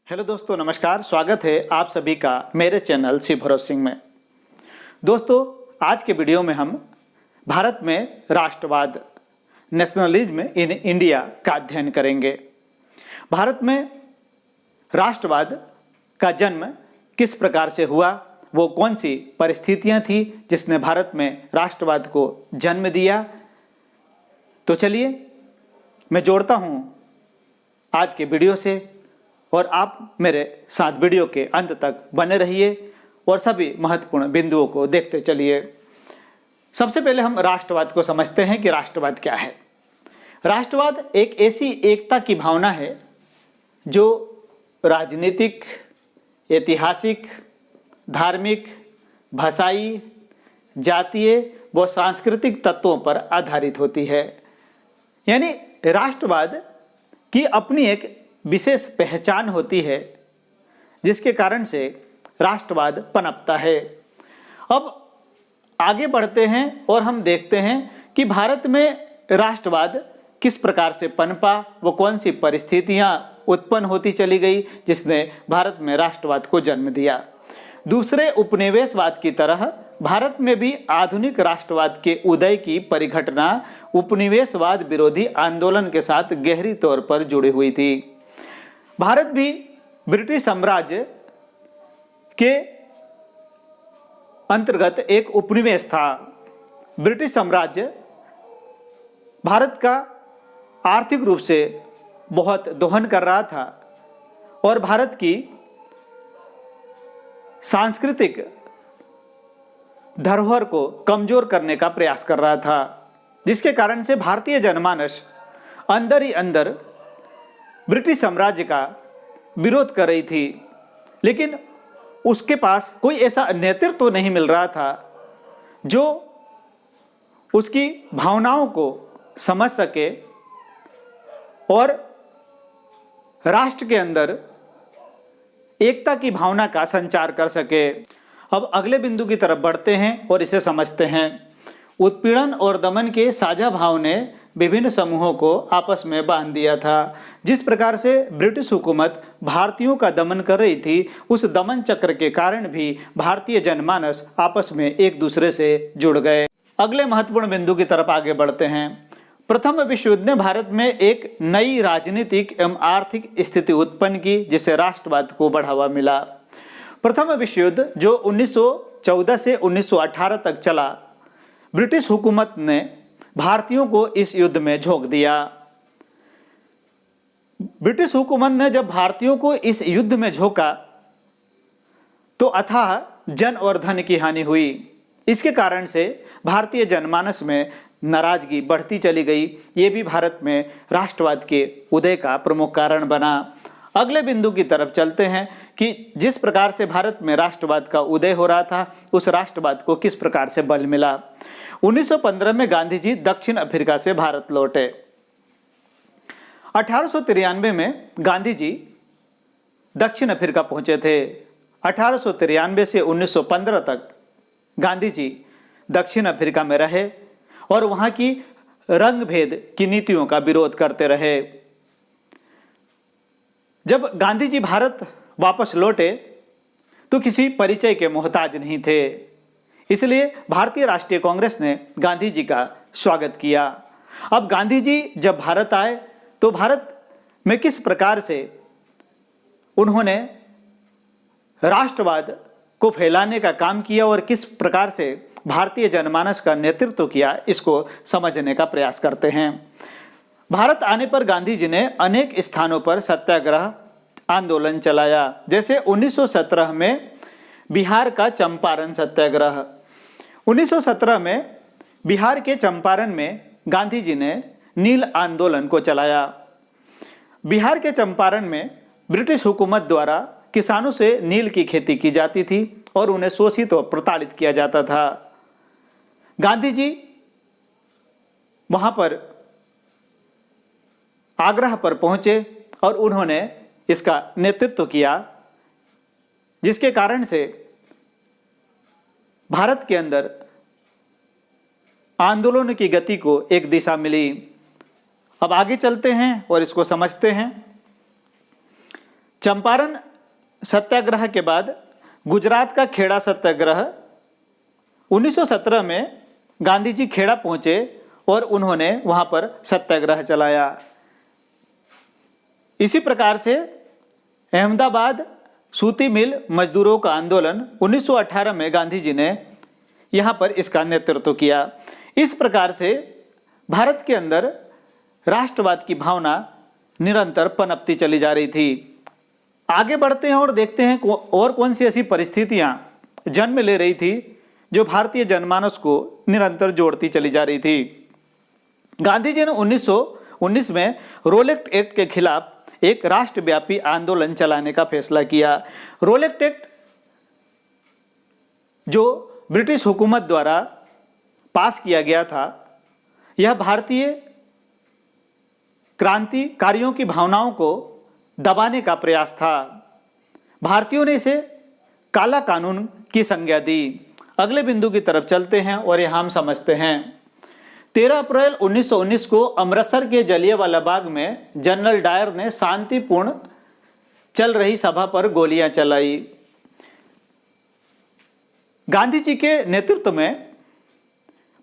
Hello दोस्तों, नमस्कार। स्वागत है आप सभी का मेरे चैनल शिव भरोस सिंह में। दोस्तों, आज के वीडियो में हम भारत में राष्ट्रवाद, नेशनलिज्म इन इंडिया का अध्ययन करेंगे। भारत में राष्ट्रवाद का जन्म किस प्रकार से हुआ, वो कौन सी परिस्थितियां थी जिसने भारत में राष्ट्रवाद को जन्म दिया। तो चलिए मैं जोड़ता हूं आज के वीडियो से और आप मेरे साथ वीडियो के अंत तक बने रहिए और सभी महत्वपूर्ण बिंदुओं को देखते चलिए। सबसे पहले हम राष्ट्रवाद को समझते हैं कि राष्ट्रवाद क्या है। राष्ट्रवाद एक ऐसी एकता की भावना है जो राजनीतिक, ऐतिहासिक, धार्मिक, भाषाई, जातीय व सांस्कृतिक तत्वों पर आधारित होती है। यानी राष्ट्रवाद की अपनी एक विशेष पहचान होती है जिसके कारण से राष्ट्रवाद पनपता है। अब आगे बढ़ते हैं और हम देखते हैं कि भारत में राष्ट्रवाद किस प्रकार से पनपा, वो कौन सी परिस्थितियां उत्पन्न होती चली गई जिसने भारत में राष्ट्रवाद को जन्म दिया। दूसरे उपनिवेशवाद की तरह भारत में भी आधुनिक राष्ट्रवाद के उदय की परिघटना उपनिवेशवाद विरोधी आंदोलन के साथ गहरी तौर पर जुड़ी हुई थी। भारत भी ब्रिटिश साम्राज्य के अंतर्गत एक उपनिवेश था। ब्रिटिश साम्राज्य भारत का आर्थिक रूप से बहुत दोहन कर रहा था और भारत की सांस्कृतिक धरोहर को कमजोर करने का प्रयास कर रहा था, जिसके कारण से भारतीय जनमानस अंदर ही अंदर ब्रिटिश साम्राज्य का विरोध कर रही थी। लेकिन उसके पास कोई ऐसा नेतृत्व तो नहीं मिल रहा था जो उसकी भावनाओं को समझ सके और राष्ट्र के अंदर एकता की भावना का संचार कर सके। अब अगले बिंदु की तरफ बढ़ते हैं और इसे समझते हैं। उत्पीड़न और दमन के साझा भाव ने विभिन्न समूहों को आपस में बांध दिया था। जिस प्रकार से ब्रिटिश हुकूमत भारतीयों का दमन कर रही थी, उस दमन चक्र के कारण भी भारतीय जनमानस आपस में एक दूसरे से जुड़ गए। अगले महत्वपूर्ण बिंदु की तरफ आगे बढ़ते हैं। प्रथम विश्व युद्ध ने भारत में एक नई राजनीतिक एवं आर्थिक स्थिति उत्पन्न की जिससे राष्ट्रवाद को बढ़ावा मिला। प्रथम विश्व युद्ध जो 1914 से 1918 तक चला, ब्रिटिश हुकूमत ने भारतीयों को इस युद्ध में झोंक दिया। ब्रिटिश हुकूमत ने जब भारतीयों को इस युद्ध में झोंका तो अथाह जन और धन की हानि हुई। इसके कारण से भारतीय जनमानस में नाराजगी बढ़ती चली गई। ये भी भारत में राष्ट्रवाद के उदय का प्रमुख कारण बना। अगले बिंदु की तरफ चलते हैं कि जिस प्रकार से भारत में राष्ट्रवाद का उदय हो रहा था, उस राष्ट्रवाद को किस प्रकार से बल मिला। 1915 में गांधी जी दक्षिण अफ्रीका से भारत लौटे। 1893 में गांधी जी दक्षिण अफ्रीका पहुंचे थे। 1893 से 1915 तक गांधी जी दक्षिण अफ्रीका में रहे और वहां की रंग भेद की नीतियों का विरोध करते रहे। जब गांधी जी भारत वापस लौटे तो किसी परिचय के मोहताज नहीं थे, इसलिए भारतीय राष्ट्रीय कांग्रेस ने गांधी जी का स्वागत किया। अब गांधी जी जब भारत आए तो भारत में किस प्रकार से उन्होंने राष्ट्रवाद को फैलाने का काम किया और किस प्रकार से भारतीय जनमानस का नेतृत्व किया, इसको समझने का प्रयास करते हैं। भारत आने पर गांधी जी ने अनेक स्थानों पर सत्याग्रह आंदोलन चलाया। जैसे 1917 में बिहार का चंपारण सत्याग्रह। 1917 में बिहार के चंपारण में गांधी जी ने नील आंदोलन को चलाया। बिहार के चंपारण में ब्रिटिश हुकूमत द्वारा किसानों से नील की खेती की जाती थी और उन्हें शोषित और प्रताड़ित किया जाता था। गांधी जी वहां पर आगरा पर पहुंचे और उन्होंने इसका नेतृत्व किया, जिसके कारण से भारत के अंदर आंदोलन की गति को एक दिशा मिली। अब आगे चलते हैं और इसको समझते हैं। चंपारण सत्याग्रह के बाद गुजरात का खेड़ा सत्याग्रह 1917 में गांधी जी खेड़ा पहुंचे और उन्होंने वहां पर सत्याग्रह चलाया। इसी प्रकार से अहमदाबाद सूती मिल मजदूरों का आंदोलन 1918 में गांधी जी ने यहाँ पर इसका नेतृत्व किया। इस प्रकार से भारत के अंदर राष्ट्रवाद की भावना निरंतर पनपती चली जा रही थी। आगे बढ़ते हैं और देखते हैं और कौन सी ऐसी परिस्थितियाँ जन्म ले रही थी जो भारतीय जनमानस को निरंतर जोड़ती चली जा रही थी। गांधी जी ने 1919 में रोलेट एक्ट के खिलाफ एक राष्ट्रव्यापी आंदोलन चलाने का फैसला किया। रोलेट एक्ट जो ब्रिटिश हुकूमत द्वारा पास किया गया था, यह भारतीय क्रांतिकारियों की भावनाओं को दबाने का प्रयास था। भारतीयों ने इसे काला कानून की संज्ञा दी। अगले बिंदु की तरफ चलते हैं और यह हम समझते हैं। 13 अप्रैल 1919 को अमृतसर के जलियांवाला बाग में जनरल डायर ने शांतिपूर्ण चल रही सभा पर गोलियां चलाई। गांधी जी के नेतृत्व में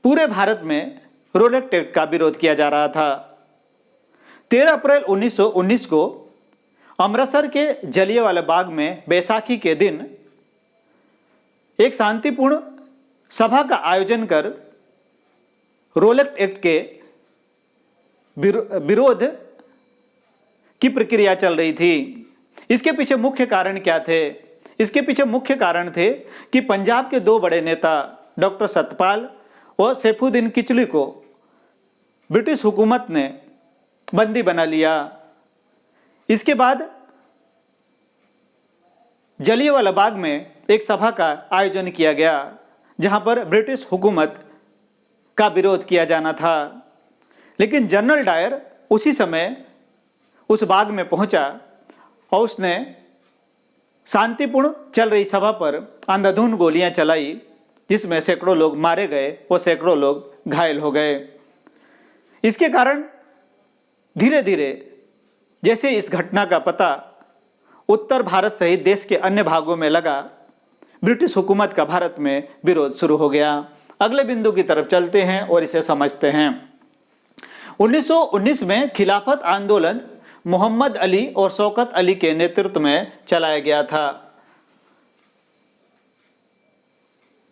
पूरे भारत में रोलेट एक्ट का विरोध किया जा रहा था। 13 अप्रैल 1919 को अमृतसर के जलियांवाला बाग में बैसाखी के दिन एक शांतिपूर्ण सभा का आयोजन कर रोलेट एक्ट के विरोध की प्रक्रिया चल रही थी। इसके पीछे मुख्य कारण क्या थे? इसके पीछे मुख्य कारण थे कि पंजाब के दो बड़े नेता डॉक्टर सतपाल और सैफुद्दीन किचलू को ब्रिटिश हुकूमत ने बंदी बना लिया। इसके बाद जलियांवाला बाग में एक सभा का आयोजन किया गया जहां पर ब्रिटिश हुकूमत का विरोध किया जाना था। लेकिन जनरल डायर उसी समय उस बाग में पहुंचा और उसने शांतिपूर्ण चल रही सभा पर अंधाधुंध गोलियां चलाई, जिसमें सैकड़ों लोग मारे गए और सैकड़ों लोग घायल हो गए। इसके कारण धीरे धीरे जैसे इस घटना का पता उत्तर भारत सहित देश के अन्य भागों में लगा, ब्रिटिश हुकूमत का भारत में विरोध शुरू हो गया। अगले बिंदु की तरफ चलते हैं और इसे समझते हैं। 1919 में खिलाफत आंदोलन मोहम्मद अली और शौकत अली के नेतृत्व में चलाया गया था।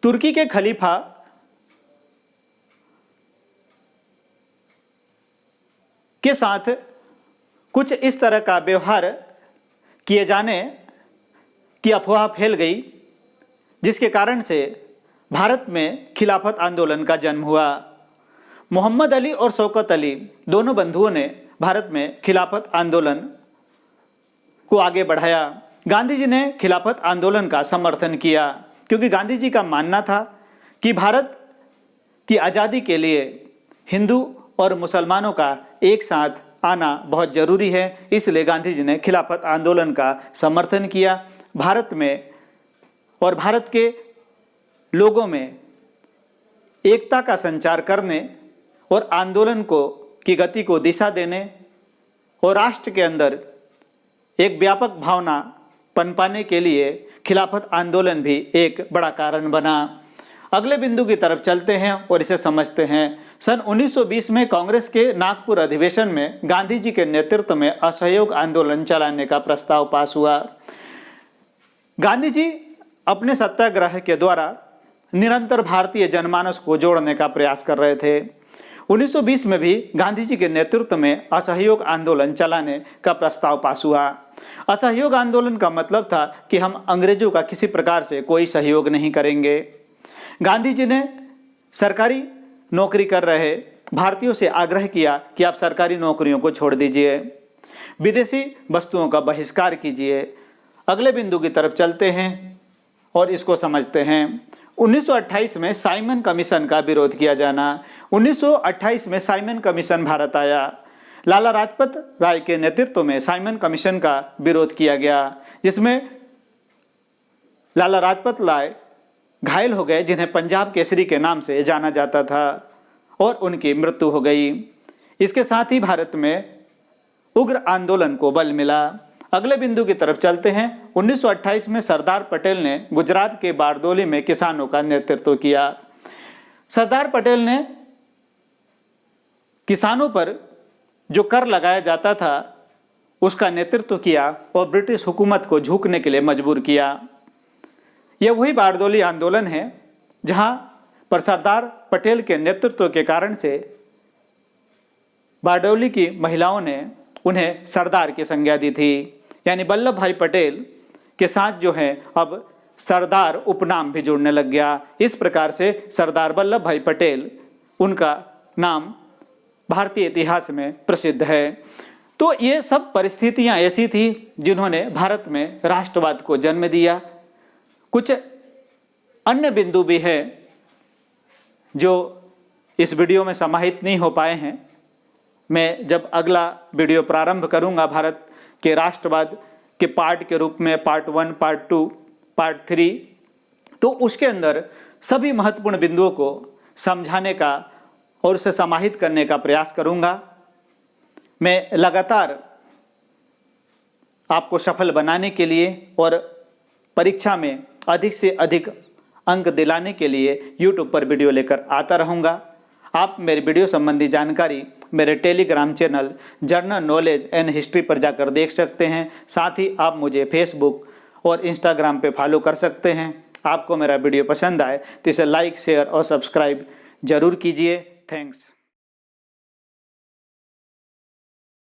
तुर्की के खलीफा के साथ कुछ इस तरह का व्यवहार किए जाने की अफवाह फैल गई, जिसके कारण से भारत में खिलाफत आंदोलन का जन्म हुआ। मोहम्मद अली और शौकत अली दोनों बंधुओं ने भारत में खिलाफत आंदोलन को आगे बढ़ाया। गांधी जी ने खिलाफत आंदोलन का समर्थन किया क्योंकि गांधी जी का मानना था कि भारत की आज़ादी के लिए हिंदू और मुसलमानों का एक साथ आना बहुत ज़रूरी है। इसलिए गांधी जी ने खिलाफत आंदोलन का समर्थन किया। भारत में और भारत के लोगों में एकता का संचार करने और आंदोलन की गति को दिशा देने और राष्ट्र के अंदर एक व्यापक भावना पनपाने के लिए खिलाफत आंदोलन भी एक बड़ा कारण बना। अगले बिंदु की तरफ चलते हैं और इसे समझते हैं। सन 1920 में कांग्रेस के नागपुर अधिवेशन में गांधी जी के नेतृत्व में असहयोग आंदोलन चलाने का प्रस्ताव पास हुआ। गांधी जी अपने सत्याग्रह के द्वारा निरंतर भारतीय जनमानस को जोड़ने का प्रयास कर रहे थे। 1920 में भी गांधी जी के नेतृत्व में असहयोग आंदोलन चलाने का प्रस्ताव पास हुआ। असहयोग आंदोलन का मतलब था कि हम अंग्रेजों का किसी प्रकार से कोई सहयोग नहीं करेंगे। गांधी जी ने सरकारी नौकरी कर रहे भारतीयों से आग्रह किया कि आप सरकारी नौकरियों को छोड़ दीजिए, विदेशी वस्तुओं का बहिष्कार कीजिए। अगले बिंदु की तरफ चलते हैं और इसको समझते हैं। 1928 में साइमन कमीशन का विरोध किया जाना। 1928 में साइमन कमीशन भारत आया। लाला लाजपत राय के नेतृत्व में साइमन कमीशन का विरोध किया गया, जिसमें लाला लाजपत राय घायल हो गए, जिन्हें पंजाब केसरी के नाम से जाना जाता था, और उनकी मृत्यु हो गई। इसके साथ ही भारत में उग्र आंदोलन को बल मिला। अगले बिंदु की तरफ चलते हैं। 1928 में सरदार पटेल ने गुजरात के बारडोली में किसानों का नेतृत्व किया। सरदार पटेल ने किसानों पर जो कर लगाया जाता था उसका नेतृत्व किया और ब्रिटिश हुकूमत को झुकने के लिए मजबूर किया। यह वही बारडोली आंदोलन है जहां पर सरदार पटेल के नेतृत्व के कारण से बारडोली की महिलाओं ने उन्हें सरदार की संज्ञा दी थी। यानी वल्लभ भाई पटेल के साथ जो है अब सरदार उपनाम भी जुड़ने लग गया। इस प्रकार से सरदार वल्लभ भाई पटेल, उनका नाम भारतीय इतिहास में प्रसिद्ध है। तो ये सब परिस्थितियां ऐसी थी जिन्होंने भारत में राष्ट्रवाद को जन्म दिया। कुछ अन्य बिंदु भी है जो इस वीडियो में समाहित नहीं हो पाए हैं। मैं जब अगला वीडियो प्रारंभ करूंगा भारत के राष्ट्रवाद के पार्ट के रूप में, पार्ट 1, पार्ट 2, पार्ट 3, तो उसके अंदर सभी महत्वपूर्ण बिंदुओं को समझाने का और उसे समाहित करने का प्रयास करूंगा। मैं लगातार आपको सफल बनाने के लिए और परीक्षा में अधिक से अधिक अंक दिलाने के लिए YouTube पर वीडियो लेकर आता रहूँगा। आप मेरे वीडियो संबंधी जानकारी मेरे Telegram channel general knowledge and history पर जाकर देख सकते हैं। साथ ही आप मुझे फेसबुक और इंस्टाग्राम पे फॉलो कर सकते हैं। आपको मेरा वीडियो पसंद आए तो इसे लाइक, शेयर और सब्सक्राइब जरूर कीजिए। थैंक्स।